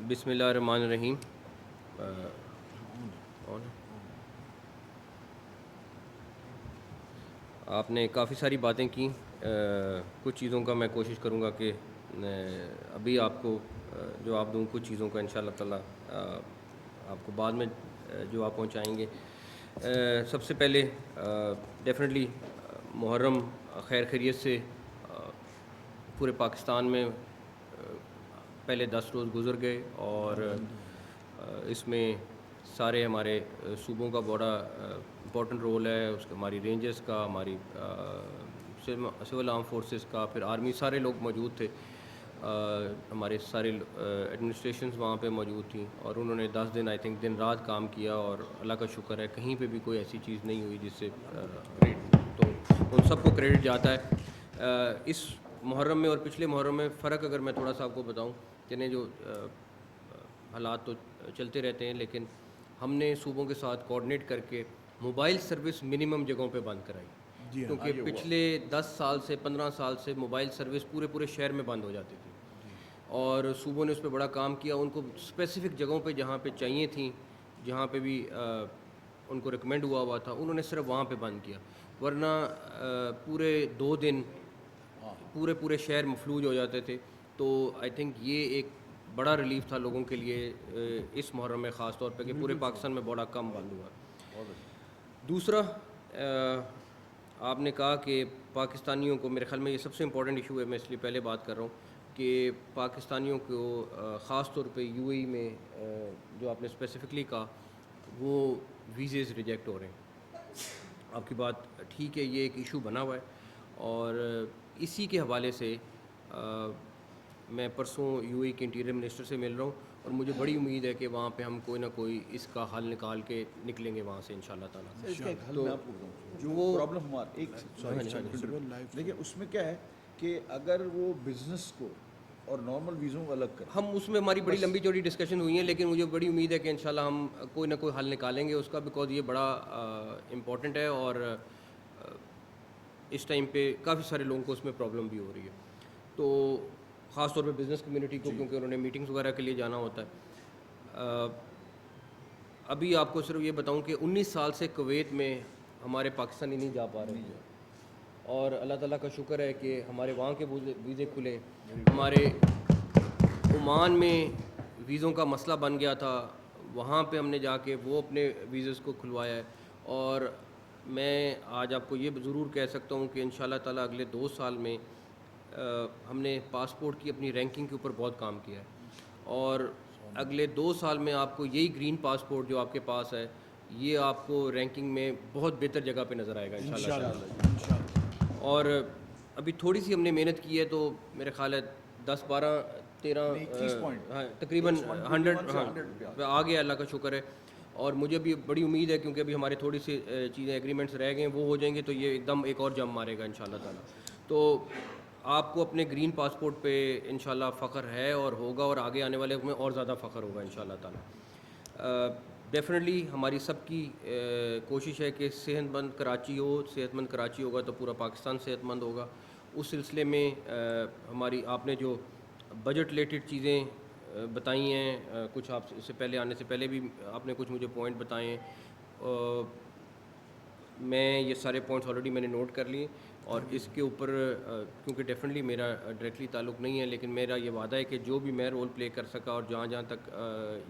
بسم اللہ الرحمن الرحیم. آپ نے کافی ساری باتیں کی. کچھ چیزوں کا میں کوشش کروں گا کہ ابھی آپ کو جواب دوں, کچھ چیزوں کا انشاءاللہ تعالیٰ آپ کو بعد میں جواب پہنچائیں گے. سب سے پہلے ڈیفینیٹلی محرم خیر خیریت سے پورے پاکستان میں پہلے 10 روز گزر گئے, اور اس میں سارے ہمارے صوبوں کا بڑا امپورٹنٹ رول ہے. اس کا ہماری رینجرز کا, ہماری سول آرم فورسز کا, پھر آرمی, سارے لوگ موجود تھے. ہمارے سارے ایڈمنسٹریشنز وہاں پہ موجود تھیں, اور انہوں نے 10 دن آئی تھنک دن رات کام کیا, اور اللہ کا شکر ہے کہیں پہ بھی کوئی ایسی چیز نہیں ہوئی جس سے تو ان سب کو کریڈٹ جاتا ہے. اس محرم میں اور پچھلے محرم میں فرق اگر میں تھوڑا سا آپ کو بتاؤں, یعنی جو حالات تو چلتے رہتے ہیں, لیکن ہم نے صوبوں کے ساتھ کوآرڈینیٹ کر کے موبائل سروس منیمم جگہوں پہ بند کرائی, کیونکہ پچھلے 10 سال سے 15 سال سے موبائل سروس پورے شہر میں بند ہو جاتی تھی, اور صوبوں نے اس پہ بڑا کام کیا. ان کو اسپیسیفک جگہوں پہ جہاں پہ چاہیے تھیں, جہاں پہ بھی ان کو ریکمینڈ ہوا تھا, انہوں نے صرف وہاں پہ بند کیا, ورنہ پورے 2 دن پورے شہر مفلوج ہو جاتے تھے. تو آئی تھنک یہ ایک بڑا ریلیف تھا لوگوں کے لیے اس محرم میں, خاص طور پہ کہ پورے پاکستان میں بڑا کم بند ہوا. دوسرا, آپ نے کہا کہ پاکستانیوں کو, میرے خیال میں یہ سب سے امپورٹنٹ ایشو ہے, میں اس لیے پہلے بات کر رہا ہوں کہ پاکستانیوں کو خاص طور پہ یو اے ای میں جو آپ نے اسپیسیفکلی کہا, وہ ویزیز ریجیکٹ ہو رہے ہیں. آپ کی بات ٹھیک ہے, یہ ایک ایشو بنا ہوا ہے, اور اسی کے حوالے سے میں پرسوں یو اے کے انٹیریئر منسٹر سے مل رہا ہوں, اور مجھے بڑی امید ہے کہ وہاں پہ ہم کوئی نہ کوئی اس کا حل نکال کے نکلیں گے وہاں سے انشاءاللہ تعالیٰ. اس کا ایک حل میں آپ کو بتاؤں, جو وہ پرابلم ہمارا دیکھیے اس میں کیا ہے کہ اگر وہ بزنس کو اور نارمل ویزوں کو الگ کریں, ہم اس میں ہماری بڑی لمبی چوڑی ڈسکشن ہوئی ہیں, لیکن مجھے بڑی امید ہے کہ انشاءاللہ ہم کوئی نہ کوئی حل نکالیں گے اس کا, بیکاز یہ بڑا امپورٹنٹ ہے, اور اس ٹائم پہ کافی سارے لوگوں کو اس میں پرابلم بھی ہو رہی ہے. تو خاص طور پہ بزنس کمیونٹی کو, کیونکہ انہوں نے میٹنگز وغیرہ کے لیے جانا ہوتا ہے. ابھی آپ کو صرف یہ بتاؤں کہ 19 سال سے کویت میں ہمارے پاکستانی نہیں جا پا رہے ہیں, اور اللہ تعالیٰ کا شکر ہے کہ ہمارے وہاں کے ویزے کھلے. ہمارے عمان میں ویزوں کا مسئلہ بن گیا تھا, وہاں پہ ہم نے جا کے وہ اپنے ویزز کو کھلوایا ہے. اور میں آج آپ کو یہ ضرور کہہ سکتا ہوں کہ انشاءاللہ تعالیٰ اگلے 2 سال میں ہم نے پاسپورٹ کی اپنی رینکنگ کے اوپر بہت کام کیا ہے, اور اگلے 2 سال میں آپ کو یہی گرین پاسپورٹ جو آپ کے پاس ہے, یہ آپ کو رینکنگ میں بہت بہتر جگہ پہ نظر آئے گا انشاءاللہ. اور ابھی تھوڑی سی ہم نے محنت کی ہے, تو میرے خیال ہے 10 12 13 تقریباً 100 آ گیا, اللہ کا شکر ہے. اور مجھے بھی بڑی امید ہے, کیونکہ ابھی ہمارے تھوڑی سی چیزیں ایگریمنٹس رہ گئے ہیں, وہ ہو جائیں گے تو یہ ایک دم ایک اور جم مارے گا انشاءاللہ تعالیٰ. تو آپ کو اپنے گرین پاسپورٹ پہ انشاءاللہ فخر ہے اور ہوگا, اور آگے آنے والے میں اور زیادہ فخر ہوگا انشاءاللہ تعالیٰ. ڈیفینیٹلی ہماری سب کی کوشش ہے کہ صحت مند کراچی ہو, صحت مند کراچی ہوگا تو پورا پاکستان صحت مند ہوگا. اس سلسلے میں ہماری آپ نے جو بجٹ ریلیٹڈ چیزیں بتائی ہیں, کچھ آپ سے پہلے آنے سے پہلے بھی آپ نے کچھ مجھے پوائنٹ بتائے ہیں, میں یہ سارے پوائنٹس آلریڈی میں نے نوٹ کر لیے, اور اس کے اوپر کیونکہ ڈیفینیٹلی میرا ڈائریکٹلی تعلق نہیں ہے, لیکن میرا یہ وعدہ ہے کہ جو بھی میں رول پلے کر سکا اور جہاں تک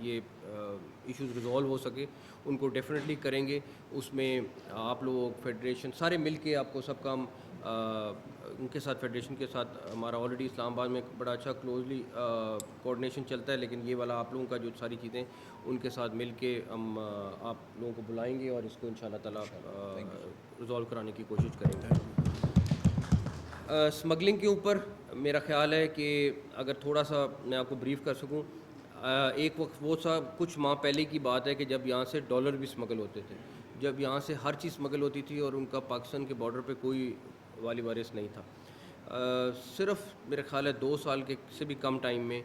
یہ ایشوز ریزالو ہو سکے ان کو ڈیفینیٹلی کریں گے. اس میں آپ لوگ فیڈریشن سارے مل کے آپ کو سب کام ان کے ساتھ, فیڈریشن کے ساتھ ہمارا آلریڈی اسلام آباد میں بڑا اچھا کلوزلی کوآرڈینیشن چلتا ہے, لیکن یہ والا آپ لوگوں کا جو ساری چیزیں ان کے ساتھ مل کے ہم آپ لوگوں کو بلائیں گے, اور اس کو انشاءاللہ تعالیٰ ریزالو کرانے کی کوشش کریں گے. اسمگلنگ کے اوپر میرا خیال ہے کہ اگر تھوڑا سا میں آپ کو بریف کر سکوں, ایک وقت وہ سا کچھ ماہ پہلے کی بات ہے کہ جب یہاں سے ڈالر بھی اسمگل ہوتے تھے, جب یہاں سے ہر چیز اسمگل ہوتی تھی, اور ان کا پاکستان کے بارڈر پہ کوئی والی وارث نہیں تھا. صرف میرے خیال ہے 2 سال کے سے بھی کم ٹائم میں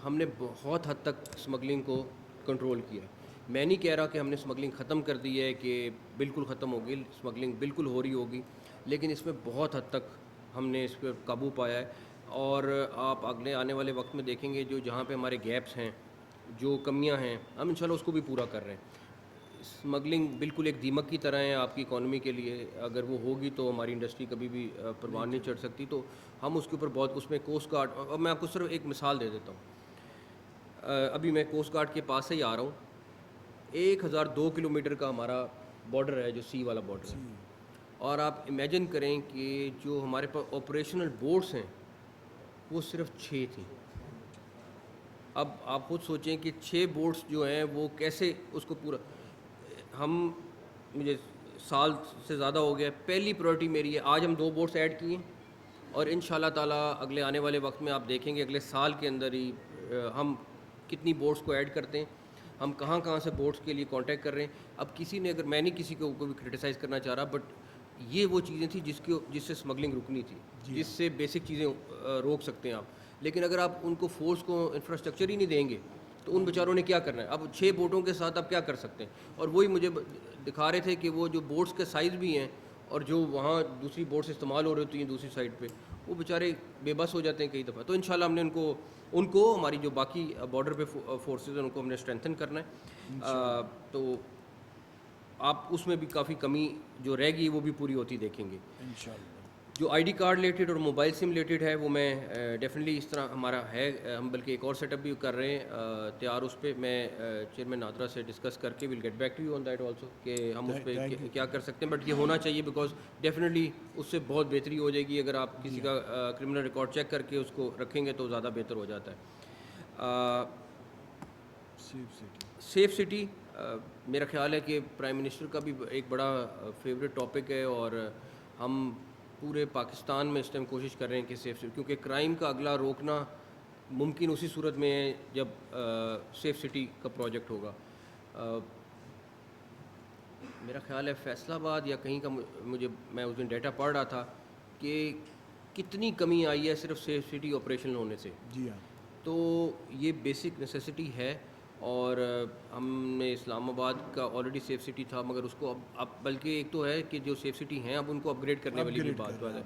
ہم نے بہت حد تک اسمگلنگ کو کنٹرول کیا. میں نہیں کہہ رہا کہ ہم نے اسمگلنگ ختم کر دی ہے, کہ بالکل ختم ہوگی, اسمگلنگ بالکل ہو رہی ہوگی, لیکن اس میں بہت حد تک ہم نے اس پہ قابو پایا ہے. اور آپ اگلے آنے والے وقت میں دیکھیں گے جو جہاں پہ ہمارے گیپس ہیں, جو کمیاں ہیں, ہم انشاءاللہ اس کو بھی پورا کر رہے ہیں. اسمگلنگ بالکل ایک دیمک کی طرح ہے آپ کی اکانومی کے لیے, اگر وہ ہوگی تو ہماری انڈسٹری کبھی بھی پروان نہیں چڑھ سکتی. تو ہم اس کے اوپر بہت, اس میں کوسٹ گارڈ, اور میں آپ کو صرف ایک مثال دے دیتا ہوں. ابھی میں کوسٹ گارڈ کے پاس سے ہی آ رہا ہوں. 1002 کلومیٹر کا ہمارا بارڈر ہے, جو سی والا بارڈر ہے, اور آپ امیجن کریں کہ جو ہمارے پاس آپریشنل بوٹس ہیں وہ صرف 6 تھیں. اب آپ خود سوچیں کہ 6 بوٹس جو ہیں وہ کیسے اس کو پورا, مجھے سال سے زیادہ ہو گیا, پہلی پرائرٹی میری ہے. آج ہم 2 بوٹس ایڈ کیے, اور ان شاء اللہ تعالیٰ اگلے آنے والے وقت میں آپ دیکھیں گے اگلے سال کے اندر ہی ہم کتنی بوٹس کو ایڈ کرتے ہیں, ہم کہاں کہاں سے بوٹس کے لیے کانٹیکٹ کر رہے ہیں. اب کسی نے, اگر میں نہیں کسی کو بھی کرٹیسائز کرنا چاہ رہا, بٹ یہ وہ چیزیں تھیں جس سے اسمگلنگ رکنی تھی, جس سے بیسک چیزیں روک سکتے ہیں آپ. لیکن اگر آپ ان کو فورس کو انفراسٹرکچر ہی نہیں دیں گے تو ان بیچاروں نے کیا کرنا ہے. اب 6 بوٹوں کے ساتھ آپ کیا کر سکتے ہیں. اور وہی مجھے دکھا رہے تھے کہ وہ جو بوٹس کے سائز بھی ہیں اور جو وہاں دوسری بوٹس استعمال ہو رہی ہوتی ہیں دوسری سائڈ پہ, وہ بیچارے بے بس ہو جاتے ہیں کئی دفعہ. تو انشاءاللہ ہم نے ان کو ہماری جو باقی بارڈر پہ فورسز ہیں ان کو ہم نے اسٹرینتھن کرنا ہے. تو آپ اس میں بھی کافی کمی جو رہ گئی وہ بھی پوری ہوتی دیکھیں گے انشاءاللہ. جو آئی ڈی کارڈ ریلیٹڈ اور موبائل سم ریلیٹڈ ہے وہ میں ڈیفینیٹلی اس طرح ہمارا ہے, ہم بلکہ ایک اور سیٹ اپ بھی کر رہے ہیں تیار. اس پہ میں چیئرمین نادرا سے ڈسکس کر کے will get back to you on that also کہ ہم اس پہ کیا کر سکتے ہیں. بٹ یہ ہونا چاہیے بیکاز ڈیفینیٹلی اس سے بہت بہتری ہو جائے گی. اگر آپ کسی کا کرمنل ریکارڈ چیک کر کے اس کو رکھیں گے تو زیادہ بہتر ہو جاتا ہے. سیف سٹی میرا خیال ہے کہ پرائم منسٹر کا بھی ایک بڑا فیوریٹ ٹاپک ہے, اور ہم پورے پاکستان میں اس ٹائم کوشش کر رہے ہیں کہ سیف سٹی, کیونکہ کرائم کا اگلا روکنا ممکن اسی صورت میں ہے جب سیف سٹی کا پروجیکٹ ہوگا. میرا خیال ہے فیصل آباد یا کہیں کا میں اس دن ڈیٹا پڑھ رہا تھا کہ کتنی کمی آئی ہے صرف سیف سٹی آپریشن ہونے سے. جی ہاں. تو یہ بیسک نیسیسٹی ہے, اور ہم نے اسلام آباد کا آلریڈی سیف سٹی تھا, مگر اس کو اب بلکہ ایک تو ہے کہ جو سیف سٹی ہیں اب ان کو اپ گریڈ کرنے والی بھی بات ہے.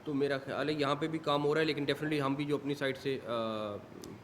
تو میرا خیال ہے یہاں پہ بھی کام ہو رہا ہے, لیکن ڈیفینیٹلی ہم بھی جو اپنی سائڈ سے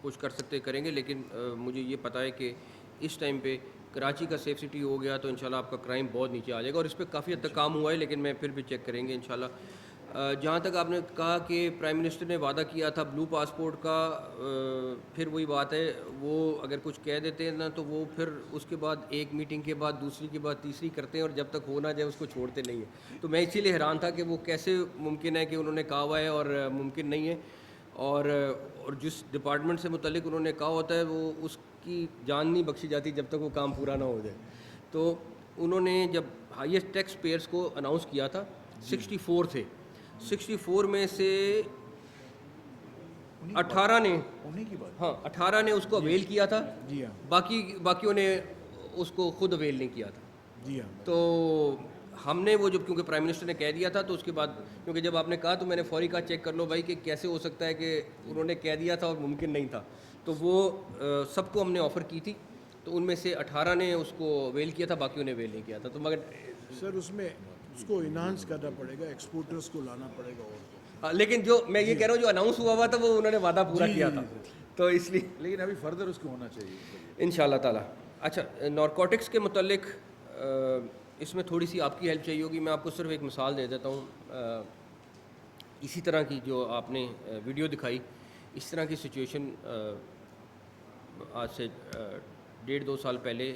کچھ کر سکتے کریں گے. لیکن مجھے یہ پتہ ہے کہ اس ٹائم پہ کراچی کا سیف سٹی ہو گیا تو انشاءاللہ آپ کا کرائم بہت نیچے آ جائے گا, اور اس پہ کافی حد تک کام ہوا ہے, لیکن میں پھر بھی چیک کریں گے انشاءاللہ. جہاں تک آپ نے کہا کہ پرائم منسٹر نے وعدہ کیا تھا بلو پاسپورٹ کا, پھر وہی بات ہے, وہ اگر کچھ کہہ دیتے ہیں نا تو وہ پھر اس کے بعد ایک میٹنگ کے بعد دوسری کے بعد تیسری کرتے ہیں, اور جب تک ہو نہ جائے اس کو چھوڑتے نہیں ہیں. تو میں اسی لیے حیران تھا کہ وہ کیسے ممکن ہے کہ انہوں نے کہا ہوا ہے اور ممکن نہیں ہے, اور جس ڈپارٹمنٹ سے متعلق انہوں نے کہا ہوتا ہے وہ اس کی جان نہیں بخشی جاتی جب تک وہ کام پورا نہ ہو جائے. تو انہوں نے جب ہائیسٹ ٹیکس پیئرس کو اناؤنس کیا تھا 64 تھے, 64 میں سے 18 نے, ہاں 18 نے اس کو اویل کیا تھا, باقیوں نے اس کو خود اویل نہیں کیا تھا. جی ہاں. تو ہم نے وہ جب کیونکہ پرائم منسٹر نے کہہ دیا تھا تو اس کے بعد کیونکہ جب آپ نے کہا تو میں نے فوری کہا چیک کر لو بھائی کہ کیسے ہو سکتا ہے کہ انہوں نے کہہ دیا تھا اور ممکن نہیں تھا. تو وہ سب کو ہم نے آفر کی تھی, تو ان میں سے 18 نے اس کو اویل کیا تھا, باقیوں نے اویل نہیں کیا تھا. تو مگر سر اس میں اس کو انہانس کرنا پڑے گا, ایکسپورٹرز کو لانا پڑے گا. اور لیکن جو میں یہ کہہ رہا ہوں جو اناؤنس ہوا تھا وہ انہوں نے وعدہ پورا کیا تھا, تو اس لیے لیکن ابھی فردر اس کو ہونا چاہیے ان شاء اللہ تعالیٰ. اچھا, نارکوٹکس کے متعلق اس میں تھوڑی سی آپ کی ہیلپ چاہیے ہوگی. میں آپ کو صرف ایک مثال دے دیتا ہوں. اسی طرح کی جو آپ نے ویڈیو دکھائی, اس طرح کی سچویشن آج سے 1.5-2 سال پہلے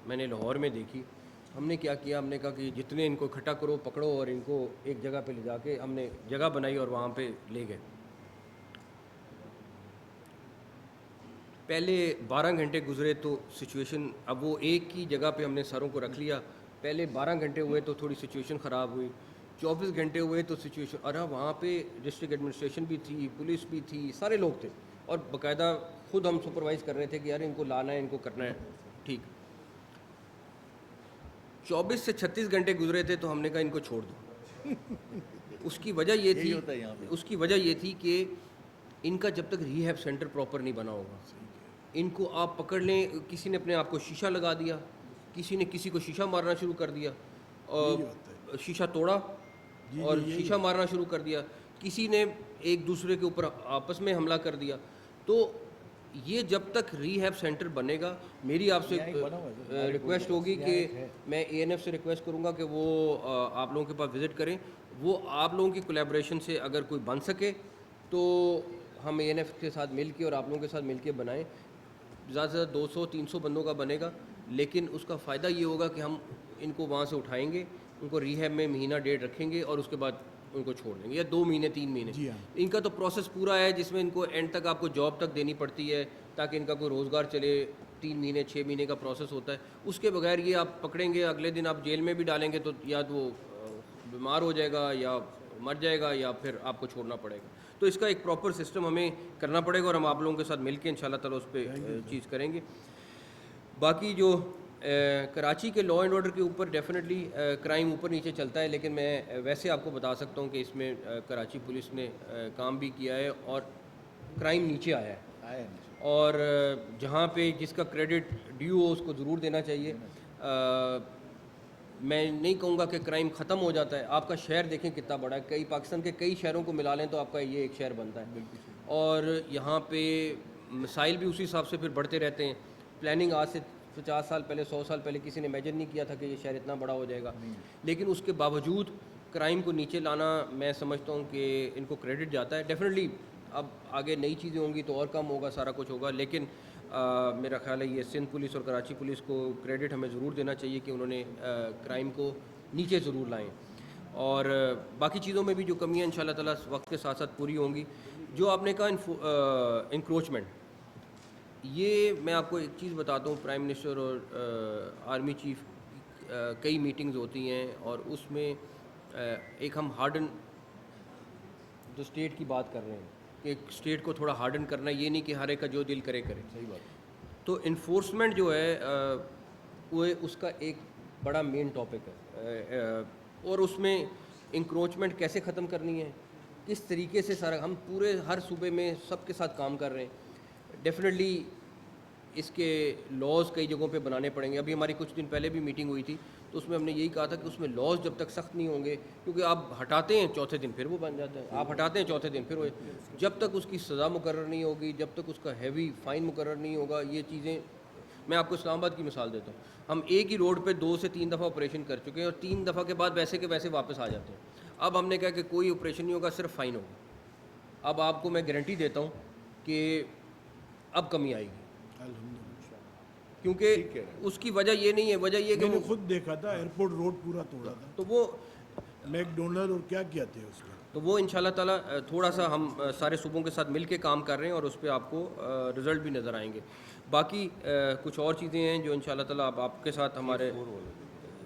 میں نے لاہور میں دیکھی. ہم نے کیا کیا, ہم نے کہا کہ جتنے ان کو اکٹھا کرو پکڑو اور ان کو ایک جگہ پہ لے جا کے ہم نے جگہ بنائی اور وہاں پہ لے گئے. پہلے 12 گھنٹے گزرے تو سچویشن, اب وہ ایک کی جگہ پہ ہم نے ساروں کو رکھ لیا, پہلے 12 گھنٹے ہوئے تو تھوڑی سچویشن خراب ہوئی, 24 گھنٹے ہوئے تو سچویشن, ارے وہاں پہ ڈسٹرکٹ ایڈمنسٹریشن بھی تھی, پولیس بھی تھی, سارے لوگ تھے, اور باقاعدہ خود ہم سپروائز کر رہے تھے کہ یار ان کو لانا ہے, ان کو کرنا ہے. ٹھیک, 24 سے 36 گھنٹے گزرے تھے تو ہم نے کہا ان کو چھوڑ دو. اس کی وجہ یہ تھی کہ ان کا جب تک ری ہیب سینٹر پراپر نہیں بنا ہوگا, ان کو آپ پکڑ لیں, کسی نے اپنے آپ کو شیشہ لگا دیا, کسی نے کسی کو شیشہ مارنا شروع کر دیا, اور شیشہ توڑا اور شیشہ مارنا شروع کر دیا. کسی نے ایک دوسرے کے اوپر آپس میں حملہ کر دیا. تو یہ جب تک ری ہیب سینٹر بنے گا, میری آپ سے ریکویسٹ ہوگی کہ میں اے این ایف سے ریکویسٹ کروں گا کہ وہ آپ لوگوں کے پاس وزٹ کریں. وہ آپ لوگوں کی کولیبریشن سے اگر کوئی بن سکے تو ہم اے این ایف کے ساتھ مل کے اور آپ لوگوں کے ساتھ مل کے بنائیں. زیادہ سے زیادہ 200-300 بندوں کا بنے گا, لیکن اس کا فائدہ یہ ہوگا کہ ہم ان کو وہاں سے اٹھائیں گے, ان کو ری ہیب میں مہینہ ڈیڑھ رکھیں گے اور اس کے بعد ان کو چھوڑ دیں گے, یا 2 مہینے 3 مہینے. ان کا تو پروسیس پورا ہے جس میں ان کو اینڈ تک آپ کو جاب تک دینی پڑتی ہے تاکہ ان کا کوئی روزگار چلے. 3 مہینے 6 مہینے کا پروسیس ہوتا ہے. اس کے بغیر یہ آپ پکڑیں گے, اگلے دن آپ جیل میں بھی ڈالیں گے تو یا تو وہ بیمار ہو جائے گا یا مر جائے گا یا پھر آپ کو چھوڑنا پڑے گا. تو اس کا ایک پراپر سسٹم ہمیں کرنا پڑے گا اور ہم آپ لوگوں کے ساتھ مل کے انشاءاللہ تعالیٰ اس پہ چیز کریں گے. باقی جو کراچی کے لا اینڈ آرڈر کے اوپر ڈیفینیٹلی کرائم اوپر نیچے چلتا ہے, لیکن میں ویسے آپ کو بتا سکتا ہوں کہ اس میں کراچی پولیس نے کام بھی کیا ہے اور کرائم نیچے آیا ہے, اور جہاں پہ جس کا کریڈٹ ڈیو ہو اس کو ضرور دینا چاہیے. میں نہیں کہوں گا کہ کرائم ختم ہو جاتا ہے. آپ کا شہر دیکھیں کتنا بڑا ہے, کئی پاکستان کے کئی شہروں کو ملا لیں تو آپ کا یہ ایک شہر بنتا ہے, اور یہاں پہ مسائل بھی اسی حساب سے پھر بڑھتے رہتے ہیں. پلاننگ آج سے 50 سال پہلے 100 سال پہلے کسی نے امیجن نہیں کیا تھا کہ یہ شہر اتنا بڑا ہو جائے گا, لیکن اس کے باوجود کرائم کو نیچے لانا میں سمجھتا ہوں کہ ان کو کریڈٹ جاتا ہے. ڈیفینیٹلی اب آگے نئی چیزیں ہوں گی تو اور کم ہوگا, سارا کچھ ہوگا, لیکن میرا خیال ہے یہ سندھ پولیس اور کراچی پولیس کو کریڈٹ ہمیں ضرور دینا چاہیے کہ انہوں نے کرائم کو نیچے ضرور لائیں. اور باقی چیزوں میں بھی جو کمیاں ان شاء اللہ تعالیٰ وقت کے ساتھ ساتھ پوری ہوں گی. جو آپ نے کہا انکروچمنٹ, یہ میں آپ کو ایک چیز بتاتا ہوں. پرائم منسٹر اور آرمی چیف کئی میٹنگز ہوتی ہیں اور اس میں ایک ہم ہارڈن جو اسٹیٹ کی بات کر رہے ہیں کہ ایک اسٹیٹ کو تھوڑا ہارڈن کرنا, یہ نہیں کہ ہر ایک کا جو دل کرے کرے. صحیح بات. تو انفورسمنٹ جو ہے وہ اس کا ایک بڑا مین ٹاپک ہے, اور اس میں انکروچمنٹ کیسے ختم کرنی ہے, کس طریقے سے سارا ہم پورے ہر صوبے میں سب کے ساتھ کام کر رہے ہیں. ڈیفینیٹلی اس کے لاز کئی جگہوں پہ بنانے پڑیں گے. ابھی ہماری کچھ دن پہلے بھی میٹنگ ہوئی تھی تو اس میں ہم نے یہی کہا تھا کہ اس میں لاز جب تک سخت نہیں ہوں گے, کیونکہ آپ ہٹاتے ہیں چوتھے دن پھر وہ بن جاتا ہے, آپ ہٹاتے ہیں چوتھے دن پھر وہ, جب تک اس کی سزا مقرر نہیں ہوگی, جب تک اس کا ہیوی فائن مقرر نہیں ہوگا, یہ چیزیں. میں آپ کو اسلام آباد کی مثال دیتا ہوں. ہم ایک ہی روڈ پہ 2 سے 3 دفعہ آپریشن کر چکے ہیں اور 3 دفعہ کے بعد ویسے کے ویسے واپس آ جاتے ہیں. اب ہم نے کہا کہ کوئی آپریشن نہیں ہوگا, صرف فائن ہوگا. اب آپ کو میں گارنٹی دیتا ہوں کہ اب کمی آئے گی, کیونکہ اس کی وجہ یہ نہیں ہے, وجہ یہ کہ میں نے خود دیکھا تھا ایئرپورٹ روڈ پورا توڑا تھا, تو وہ میک ڈونلڈ اور کیا کیا تھے اس کا. تو وہ انشاءاللہ تعالیٰ تھوڑا سا ہم سارے صوبوں کے ساتھ مل کے کام کر رہے ہیں اور اس پہ آپ کو رزلٹ بھی نظر آئیں گے. باقی کچھ اور چیزیں ہیں جو انشاءاللہ تعالیٰ آپ کے ساتھ ہمارے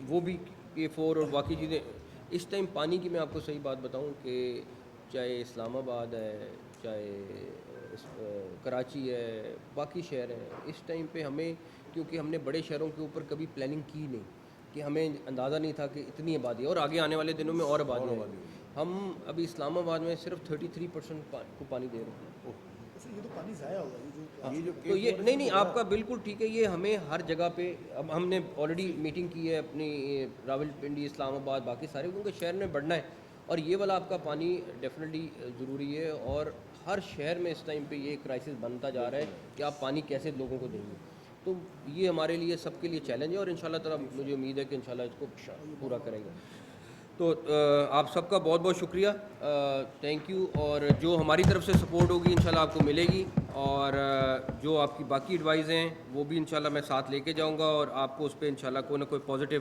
وہ بھی K4 اور باقی چیزیں. اس ٹائم پانی کی میں آپ کو صحیح بات بتاؤں کہ چاہے اسلام آباد ہے, چاہے کراچی ہے, باقی شہر ہیں, اس ٹائم پہ ہمیں, کیونکہ ہم نے بڑے شہروں کے اوپر کبھی پلاننگ کی نہیں, کہ ہمیں اندازہ نہیں تھا کہ اتنی آبادی ہے اور آگے آنے والے دنوں میں اور آبادی ہے. ہم ابھی اسلام آباد میں صرف 33% کو پانی دے رہے ہیں. یہ تو پانی ضائع ہوگا. تو یہ نہیں آپ کا بالکل ٹھیک ہے. یہ ہمیں ہر جگہ پہ, اب ہم نے آلریڈی میٹنگ کی ہے اپنی راول پنڈی, اسلام آباد, باقی سارے, کیونکہ شہر میں بڑھنا ہے اور یہ والا آپ کا پانی ڈیفینیٹلی ضروری ہے. اور ہر شہر میں اس ٹائم پہ یہ کرائسس بنتا جا رہا ہے کہ آپ پانی کیسے لوگوں کو دیں گے. تو یہ ہمارے لیے سب کے لیے چیلنج ہے اور انشاءاللہ تعالیٰ مجھے امید ہے کہ انشاءاللہ اس کو پورا کریں گے. تو آپ سب کا بہت بہت شکریہ, تھینک یو. اور جو ہماری طرف سے سپورٹ ہوگی انشاءاللہ آپ کو ملے گی, اور جو آپ کی باقی ایڈوائز ہیں وہ بھی انشاءاللہ میں ساتھ لے کے جاؤں گا اور آپ کو اس پہ انشاءاللہ کوئی نہ کوئی پازیٹیو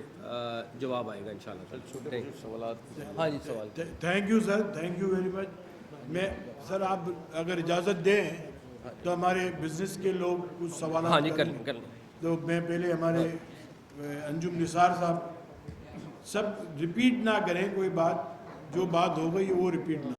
جواب آئے گا انشاءاللہ. سوالات. ہاں جی, سوال. Thank you sir, thank you very much. میں سر آپ اگر اجازت دیں تو ہمارے بزنس کے لوگ کچھ سوالات. ہاں جی, کر لیں. تو میں پہلے ہمارے انجم نثار صاحب سب ریپیٹ نہ کریں, کوئی بات جو بات ہو گئی وہ ریپیٹ نہ